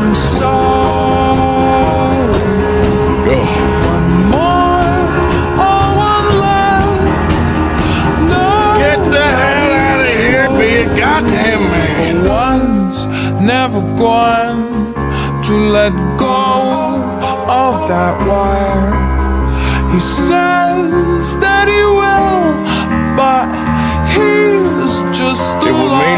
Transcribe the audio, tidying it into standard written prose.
Go. Get the hell out of here, be a goddamn man. One's never going to let go of that wire. He says that he will, but he's just a It would mean